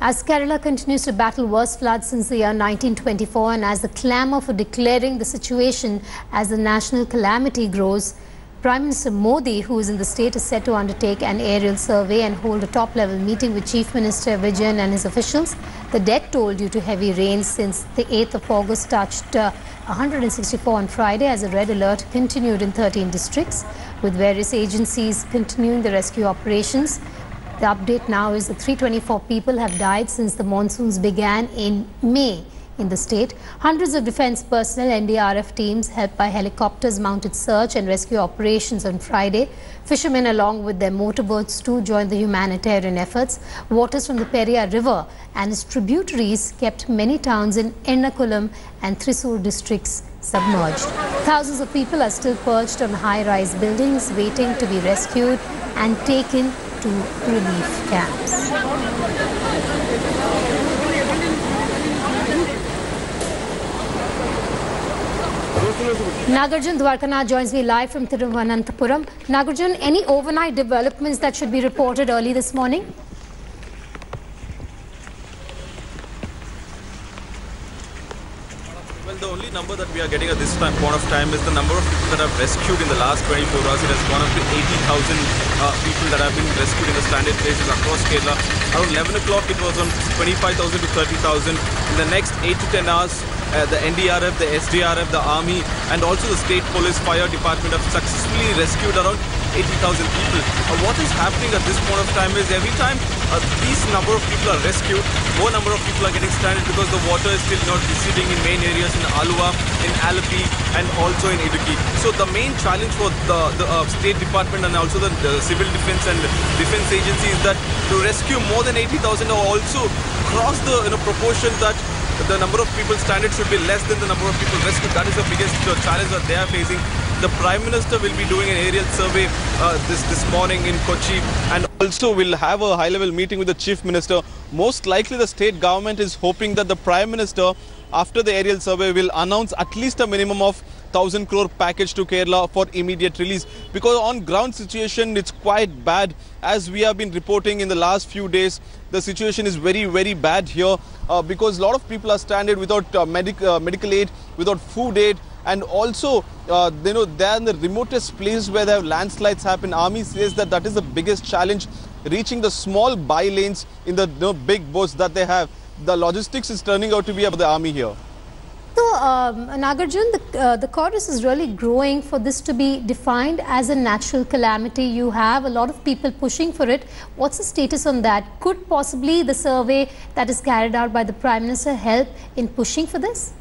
As Kerala continues to battle worst floods since the year 1924 and as the clamour for declaring the situation as a national calamity grows, Prime Minister Modi, who is in the state, is set to undertake an aerial survey and hold a top-level meeting with Chief Minister Vijayan and his officials. The death toll due to heavy rains since the 8th of August touched 164 on Friday as a red alert continued in 13 districts, with various agencies continuing the rescue operations. The update now is that 324 people have died since the monsoons began in May in the state. Hundreds of defence personnel, NDRF teams helped by helicopters mounted search and rescue operations on Friday. Fishermen along with their motorboats too joined the humanitarian efforts. Waters from the Periyar River and its tributaries kept many towns in Ernakulam and Thrissur districts submerged. Thousands of people are still perched on high-rise buildings waiting to be rescued and taken to relief camps. Nagarjun Dwarkanath joins me live from Thiruvananthapuram. Nagarjun, any overnight developments that should be reported early this morning? Well, the only number that we are getting at this point of time is the number of people that have rescued in the last 24 hours. It has gone up to 80,000 people that have been rescued in the stranded places across Kerala. Around 11 o'clock, it was on 25,000 to 30,000. In the next 8 to 10 hours, the NDRF, the SDRF, the Army, and also the State Police Fire Department have successfully rescued around 80,000 people. What is happening at this point of time is every time these number of people are rescued, more number of people are getting stranded because the water is still not receding in main areas in Alua, in Alapi, and also in Idukki. So the main challenge for the State Department and also the civil defense and defense agency is that to rescue more than 80,000 or also cross the proportion that the number of people stranded should be less than the number of people rescued. That is the biggest challenge that they are facing. The Prime Minister will be doing an aerial survey this morning in Kochi and also will have a high-level meeting with the Chief Minister. Most likely the state government is hoping that the Prime Minister, after the aerial survey, will announce at least a minimum of 1,000 crore package to Kerala for immediate release, because on ground situation it's quite bad. As we have been reporting in the last few days, the situation is very, very bad here because a lot of people are stranded without medical aid, without food aid, and also they are in the remotest place where there have landslides happen. Army says that that is the biggest challenge, reaching the small by lanes in the big boats that they have. The logistics is turning out to be of the army here. So, Nagarjun, the chorus is really growing for this to be defined as a natural calamity. You have a lot of people pushing for it. What's the status on that? Could possibly the survey that is carried out by the Prime Minister help in pushing for this?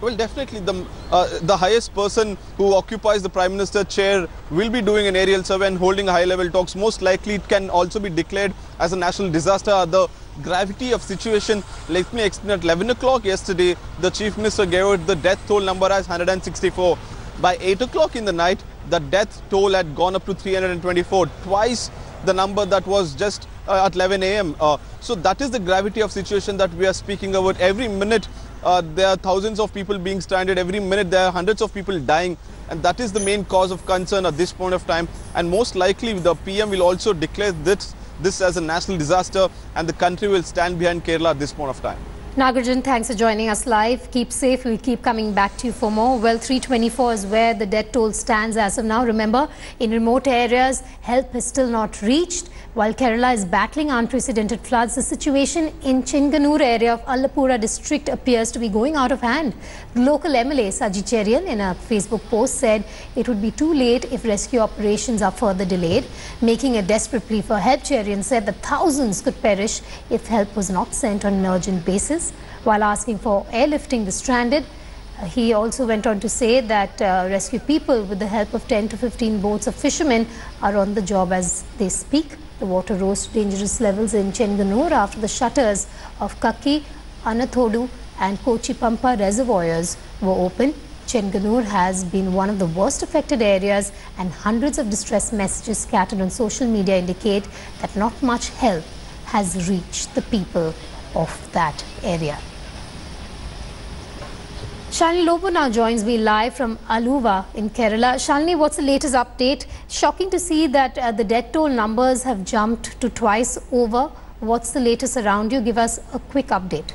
Well, definitely the highest person who occupies the Prime Minister chair will be doing an aerial survey and holding high-level talks. Most likely it can also be declared as a national disaster. The gravity of situation, let me explain. At 11 o'clock yesterday, the Chief Minister gave out the death toll number as 164. By 8 o'clock in the night, the death toll had gone up to 324, twice the number that was just at 11 a.m. So that is the gravity of situation that we are speaking about. Every minute there are thousands of people being stranded. Every minute there are hundreds of people dying, and that is the main cause of concern at this point of time. And most likely the PM will also declare this as a national disaster, and the country will stand behind Kerala at this point of time. Nagarjun, thanks for joining us live. Keep safe. We'll keep coming back to you for more. Well, 324 is where the death toll stands as of now. Remember, in remote areas, help is still not reached. While Kerala is battling unprecedented floods, the situation in Chenganur area of Allapura district appears to be going out of hand. The local MLA, Saji Cherian, in a Facebook post said it would be too late if rescue operations are further delayed. Making a desperate plea for help, Cherian said that thousands could perish if help was not sent on an urgent basis. While asking for airlifting the stranded, he also went on to say that rescue people, with the help of 10 to 15 boats of fishermen, are on the job as they speak. The water rose to dangerous levels in Chenganur after the shutters of Kaki, Anathodu and Kochi Pampa reservoirs were open. Chenganur has been one of the worst affected areas, and hundreds of distress messages scattered on social media indicate that not much help has reached the people of that area. Shalini Lobo now joins me live from Aluva in Kerala. Shalini, what's the latest update? Shocking to see that the death toll numbers have jumped to twice over. What's the latest around you? Give us a quick update.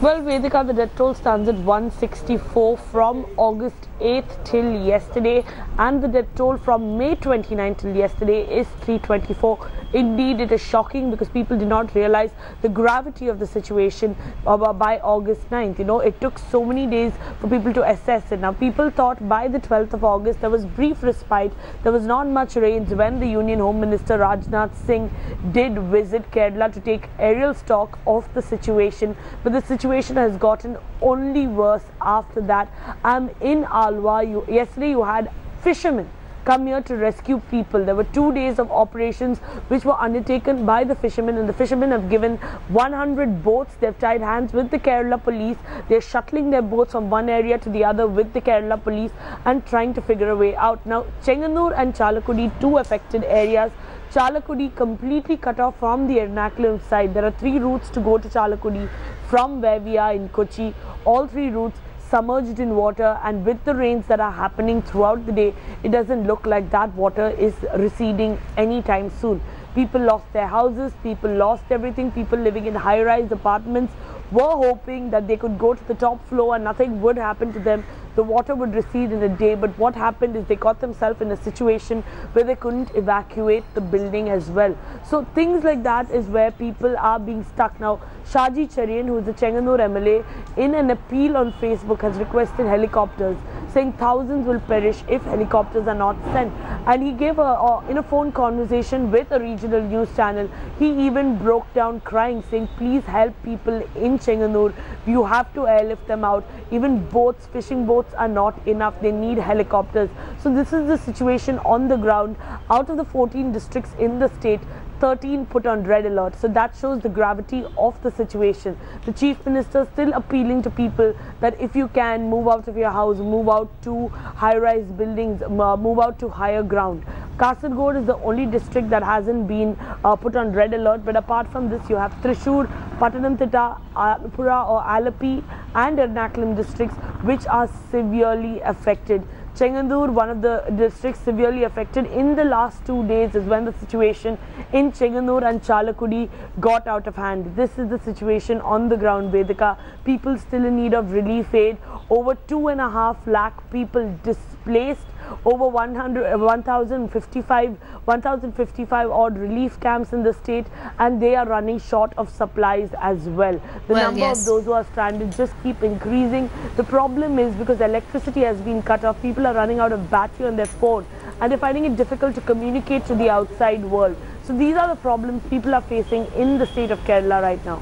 Well, Vedika, the death toll stands at 164 from August 8th till yesterday, and the death toll from May 29 till yesterday is 324. Indeed, it is shocking because people did not realize the gravity of the situation by August 9th. You know, it took so many days for people to assess it. Now, people thought by the 12th of August there was brief respite. There was not much rains when the Union Home Minister Rajnath Singh did visit Kerala to take aerial stock of the situation. But the situation has gotten only worse after that. I'm in Alwa. Yesterday you had fishermen come here to rescue people. There were 2 days of operations which were undertaken by the fishermen, and the fishermen have given 100 boats. They've tied hands with the Kerala police. They're shuttling their boats from one area to the other with the Kerala police and trying to figure a way out. Now, Chenganur and Chalakudi, two affected areas. Chalakudi completely cut off from the Ernakulam side. There are 3 routes to go to Chalakudi from where we are in Kochi. All 3 routes submerged in water, and with the rains that are happening throughout the day, it doesn't look like that water is receding anytime soon. People lost their houses, people lost everything. People living in high-rise apartments were hoping that they could go to the top floor and nothing would happen to them. The water would recede in a day, but what happened is they got themselves in a situation where they couldn't evacuate the building as well. So things like that is where people are being stuck. Now, Shaji Cherian, who is the Chenganur MLA, in an appeal on Facebook has requested helicopters, saying thousands will perish if helicopters are not sent. And he gave in a phone conversation with a regional news channel, he even broke down crying, saying, please help people in Chenganur. You have to airlift them out. Even boats, fishing boats are not enough. They need helicopters. So this is the situation on the ground. Out of the 14 districts in the state, 13 put on red alert. So that shows the gravity of the situation. The Chief Minister still appealing to people that if you can, move out of your house, move out to high-rise buildings, move out to higher ground. Kasaragod is the only district that hasn't been put on red alert, but apart from this, you have Thrissur, Pattanamthitta, Alapura or Alapi and Ernakulam districts which are severely affected. Chenganur, one of the districts severely affected in the last 2 days, is when the situation in Chenganur and Chalakudi got out of hand. This is the situation on the ground, Vedika. People still in need of relief aid. Over 2.5 lakh people displaced. Over 1,055 odd relief camps in the state, and they are running short of supplies as well. The number of those who are stranded just keep increasing. The problem is because electricity has been cut off, people are running out of battery on their phone and they're finding it difficult to communicate to the outside world. So these are the problems people are facing in the state of Kerala right now.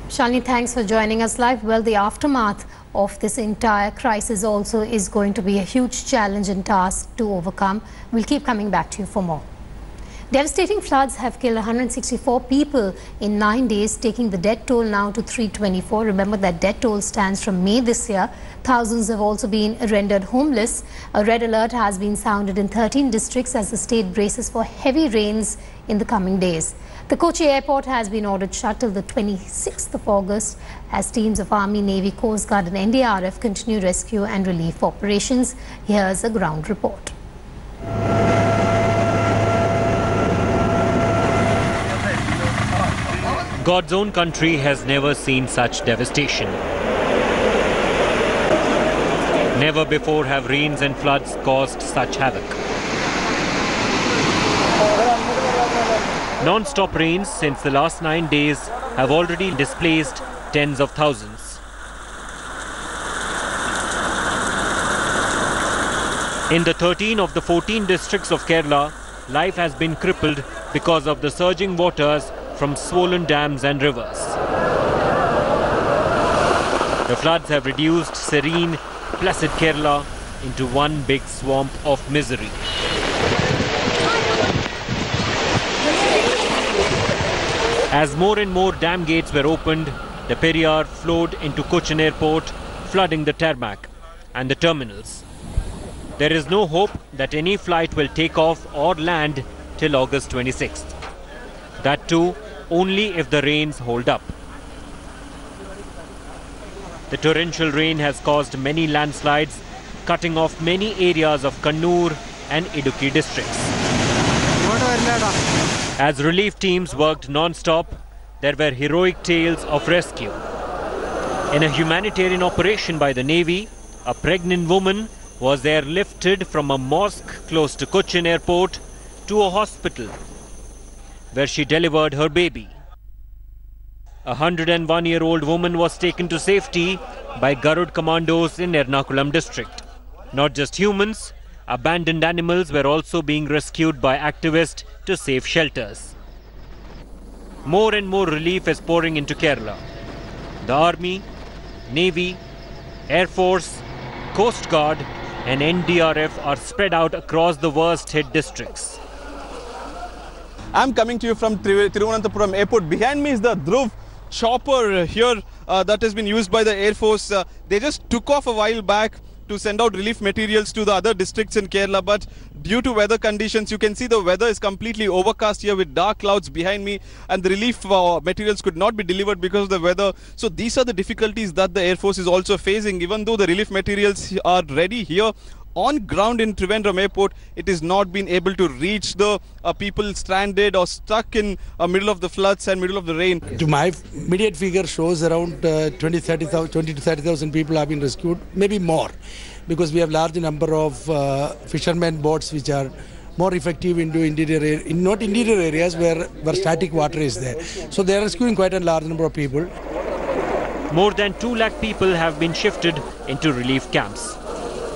Shalini, thanks for joining us live. Well, the aftermath of this entire crisis also is going to be a huge challenge and task to overcome. We'll keep coming back to you for more. Devastating floods have killed 164 people in 9 days, taking the death toll now to 324. Remember that death toll stands from May this year. Thousands have also been rendered homeless. A red alert has been sounded in 13 districts as the state braces for heavy rains in the coming days. The Kochi airport has been ordered shut till the 26th of August as teams of Army, Navy, Coast Guard and NDRF continue rescue and relief operations. Here's a ground report. God's own country has never seen such devastation. Never before have rains and floods caused such havoc. Non-stop rains since the last 9 days have already displaced tens of thousands. In the 13 of the 14 districts of Kerala, life has been crippled because of the surging waters from swollen dams and rivers. The floods have reduced serene, placid Kerala into one big swamp of misery. As more and more dam gates were opened, the Periyar flowed into Cochin airport, flooding the tarmac and the terminals. There is no hope that any flight will take off or land till August 26th. That too, only if the rains hold up. The torrential rain has caused many landslides, cutting off many areas of Kannur and Idukki districts. As relief teams worked non-stop, there were heroic tales of rescue. In a humanitarian operation by the Navy, a pregnant woman was airlifted from a mosque close to Kochi airport to a hospital, where she delivered her baby. A 101-year-old woman was taken to safety by Garud commandos in Ernakulam district. Not just humans, abandoned animals were also being rescued by activists to safe shelters. More and more relief is pouring into Kerala. The Army, Navy, Air Force, Coast Guard and NDRF are spread out across the worst hit districts. I'm coming to you from Thiruvananthapuram airport. Behind me is the Dhruv chopper here that has been used by the Air Force. They just took off a while back to send out relief materials to the other districts in Kerala, but due to weather conditions, you can see the weather is completely overcast here with dark clouds behind me, and the relief materials could not be delivered because of the weather. So these are the difficulties that the Air Force is also facing. Even though the relief materials are ready here on ground in Trivandrum airport, it is not been able to reach the people stranded or stuck in middle of the floods and middle of the rain. To my immediate figure shows around 20 to 30,000 people have been rescued, maybe more, because we have large number of fishermen boats which are more effective into not interior areas where static water is there. So they are rescuing quite a large number of people. More than 2 lakh people have been shifted into relief camps.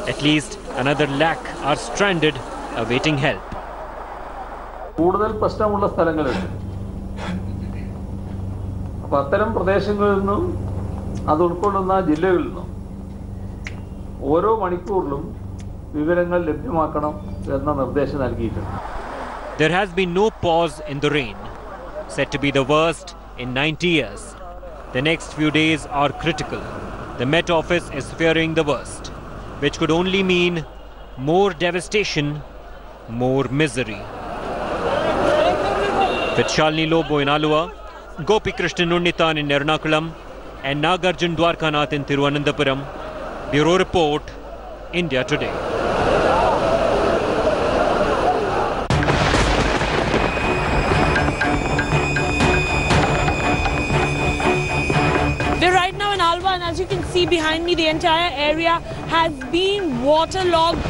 At least another lakh are stranded awaiting help. കൂടുതൽ പ്രശ്നമുള്ള സ്ഥലങ്ങളുണ്ട്. അപ്പോൾ അത്തരം പ്രദേശങ്ങളിൽ നിന്നും അത് ഉൾക്കൊള്ളുന്ന ജില്ലകളിൽ നിന്നും ഓരോ മണിക്കൂറിലും വിവരങ്ങൾ ലഭ്യമാക്കണം എന്ന നിർദ്ദേശം നൽകിയിട്ടുണ്ട്. There has been no pause in the rain, said to be the worst in 90 years. The next few days are critical. The Met Office is fearing the worst, which could only mean more devastation, more misery. With Shalini Lobo in Alua, Gopi Krishnan Unnithan in Ernakulam and Nagarjun Dwarkanath in Thiruvananthapuram, Bureau Report, India Today. We're right now in Alva, and as you can see behind me, the entire area has been waterlogged.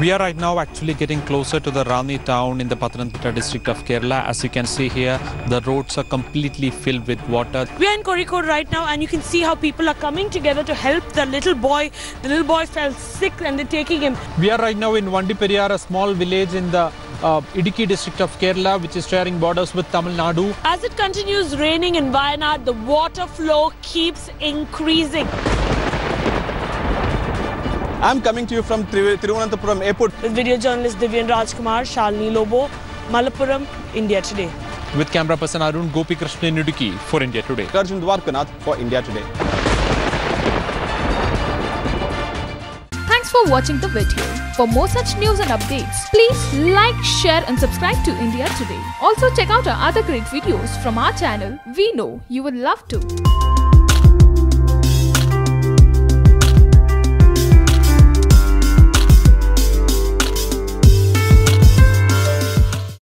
We are right now actually getting closer to the Rani town in the Pathanamthitta district of Kerala. As you can see here, the roads are completely filled with water. We are in Kozhikode right now, and you can see how people are coming together to help the little boy. The little boy fell sick and they're taking him. We are right now in Vandiperiyar, a small village in the Idukki district of Kerala, which is sharing borders with Tamil Nadu. As it continues raining in Wayanad, the water flow keeps increasing. I'm coming to you from Thiruvananthapuram airport. With video journalist Divyan Rajkumar, Shalini Lobo, Malappuram, India Today. With camera person Arun, Gopi Krishnan Idukki for India Today. Nagarjun Dwarkanath for India Today. Thanks for watching the video. For more such news and updates, please like, share and subscribe to India Today. Also check out our other great videos from our channel. We know you will love to.